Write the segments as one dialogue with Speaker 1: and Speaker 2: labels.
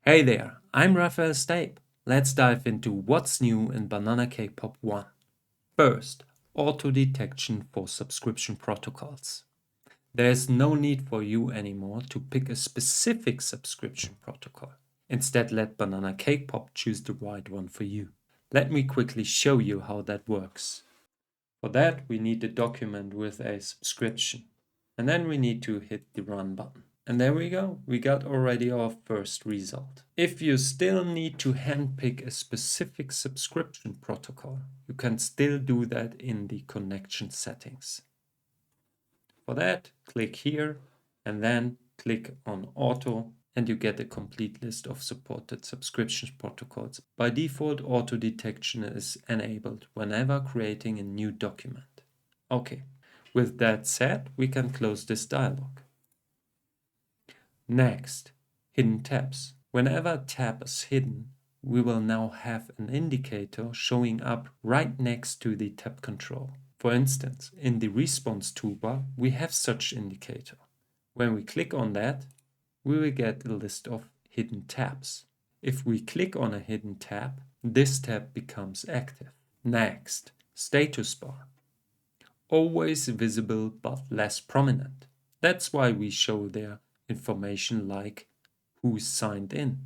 Speaker 1: Hey there, I'm Raphael Stape. Let's dive into what's new in Banana Cake Pop 1. First, auto detection for subscription protocols. There's no need for you anymore to pick a specific subscription protocol. Instead, let Banana Cake Pop choose the right one for you. Let me quickly show you how that works. For that, we need a document with a subscription. And then we need to hit the run button. And there we go, we got already our first result. If you still need to handpick a specific subscription protocol, you can still do that in the connection settings. For that, click here and then click on Auto and you get a complete list of supported subscription protocols. By default, auto detection is enabled whenever creating a new document. Okay, with that said, we can close this dialog. Next, hidden tabs. Whenever a tab is hidden, we will now have an indicator showing up right next to the tab control. For instance, in the response toolbar, we have such indicator. When we click on that, we will get a list of hidden tabs. If we click on a hidden tab, this tab becomes active. Next, status bar. Always visible but less prominent. That's why we show there information like who signed in,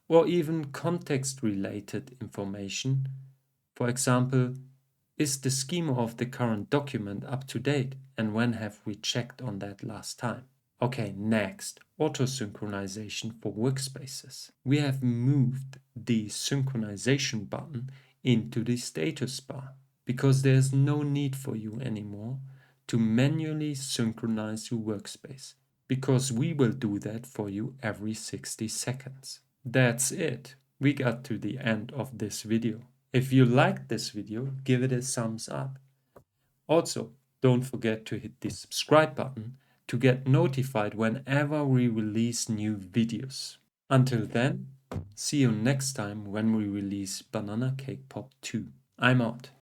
Speaker 1: or even context-related information. For example, is the schema of the current document up to date and when have we checked on that last time? Okay, next, auto-synchronization for workspaces. We have moved the synchronization button into the status bar because there's no need for you anymore to manually synchronize your workspace, because we will do that for you every 60 seconds. That's it. We got to the end of this video. If you liked this video, give it a thumbs up. Also, don't forget to hit the subscribe button to get notified whenever we release new videos. Until then, see you next time when we release Banana Cake Pop 2. I'm out.